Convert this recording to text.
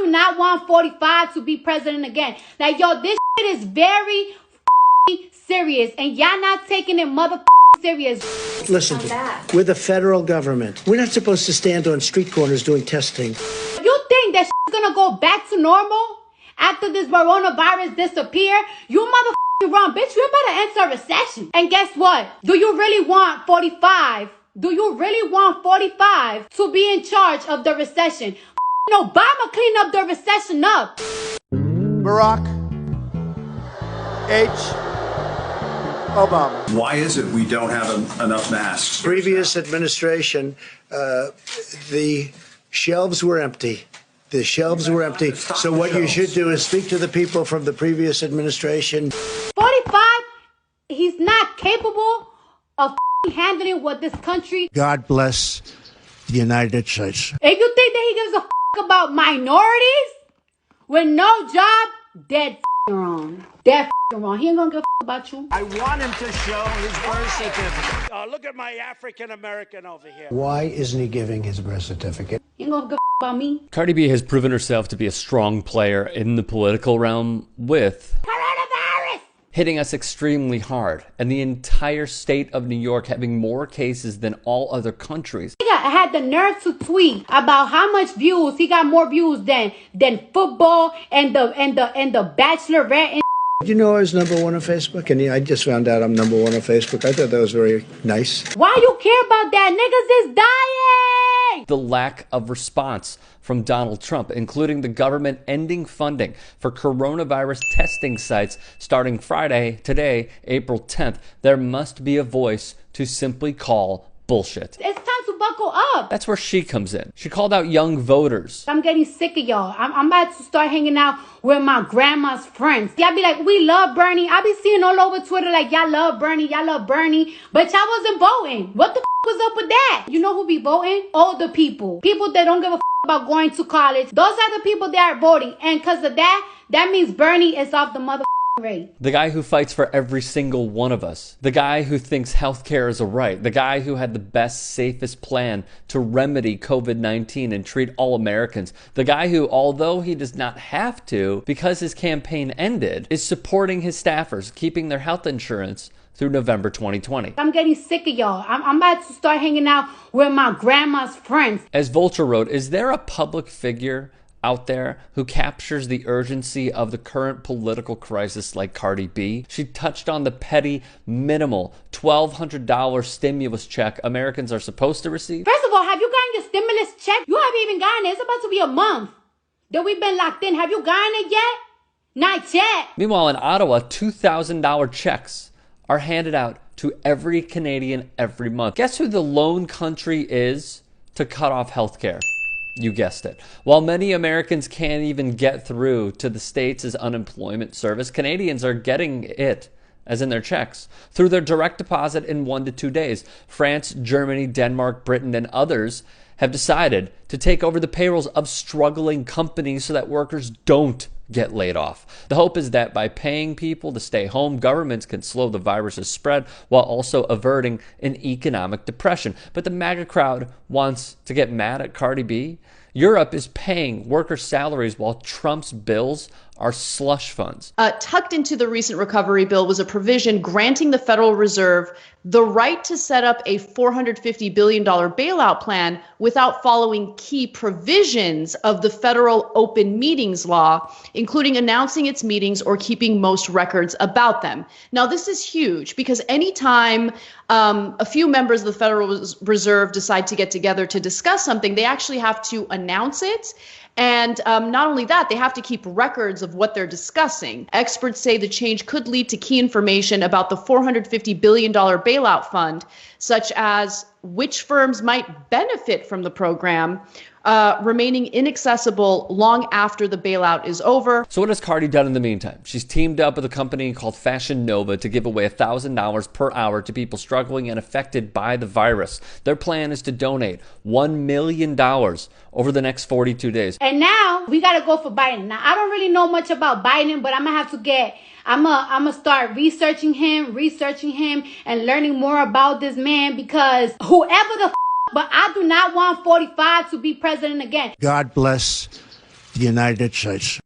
not want 45 to be president again. Like, yo, this shit is very serious, and y'all not taking it serious. Listen, we're the federal government. We're not supposed to stand on street corners doing testing. You think that shit's gonna go back to normal after this coronavirus disappear? You motherfucking wrong, bitch. You better enter a recession. And guess what? Do you really want 45? Do you really want 45 to be in charge of the recession? Obama clean up the recession up. Barack H. Obama. Why is it we don't have enough masks? Previous administration, the shelves were empty. The shelves were empty. So what you should do is speak to the people from the previous administration. 45, he's not capable of handling what this country. God bless the United States. If you think that he gives a about minorities with no job, dead wrong. Dead wrong. He ain't gonna give a about you. I want him to show his birth certificate. Look at my African American over here. Why isn't he giving his birth certificate? He ain't gonna give about me. Cardi B has proven herself to be a strong player in the political realm with coronavirus hitting us extremely hard, and the entire state of New York having more cases than all other countries. I had the nerve to tweet about how much views he got, more views than football and the Bachelorette. And you know I was #1 on Facebook, and I just found out I'm #1 on Facebook. I thought that was very nice. Why you care about that? Niggas is dying. The lack of response from Donald Trump, including the government ending funding for coronavirus testing sites starting Friday, today, April 10th. There must be a voice to simply call bullshit. It's time to buckle up. That's where she comes in. She called out young voters. I'm getting sick of y'all. I'm about to start hanging out with my grandma's friends. Y'all be like, we love Bernie. I be seeing all over Twitter like, y'all love Bernie, but y'all wasn't voting. What the was up with that? You know who be voting? Older people. People that don't give a about going to college. Those are the people that are voting. And because of that means Bernie is off the mother rate. The guy who fights for every single one of us. The guy who thinks healthcare is a right. The guy who had the best, safest plan to remedy COVID-19 and treat all Americans. The guy who, although he does not have to, because his campaign ended, is supporting his staffers, keeping their health insurance through November 2020. I'm getting sick of y'all. I'm about to start hanging out with my grandma's friends. As Vulture wrote, is there a public figure out there who captures the urgency of the current political crisis like Cardi B? She touched on the petty, minimal $1,200 stimulus check Americans are supposed to receive. First of all, have you gotten your stimulus check? You haven't even gotten it. It's about to be a month that we've been locked in. Have you gotten it yet? Not yet. Meanwhile, in Ottawa, $2,000 checks are handed out to every Canadian every month. Guess who the lone country is to cut off healthcare? You guessed it. While many Americans can't even get through to the states' unemployment service, Canadians are getting it, as in their checks, through their direct deposit in 1 to 2 days. France, Germany, Denmark, Britain, and others have decided to take over the payrolls of struggling companies so that workers don't get laid off. The hope is that by paying people to stay home, governments can slow the virus's spread while also averting an economic depression. But the MAGA crowd wants to get mad at Cardi B. Europe is paying workers' salaries while Trump's bills are slush funds. Tucked into the recent recovery bill was a provision granting the Federal Reserve the right to set up a $450 billion bailout plan without following key provisions of the federal open meetings law, including announcing its meetings or keeping most records about them. Now, this is huge because anytime a few members of the Federal Reserve decide to get together to discuss something, they actually have to announce it. And not only that, they have to keep records of what they're discussing. Experts say the change could lead to key information about the $450 billion bailout fund, such as which firms might benefit from the program, remaining inaccessible long after the bailout is over. So what has Cardi done in the meantime? She's teamed up with a company called Fashion Nova to give away $1,000 per hour to people struggling and affected by the virus. Their plan is to donate $1 million over the next 42 days. And now we got to go for Biden. Now, I don't really know much about Biden, but I'm going to have to I'm gonna start researching him and learning more about this man, because whoever the but I do not want 45 to be president again. God bless the United States.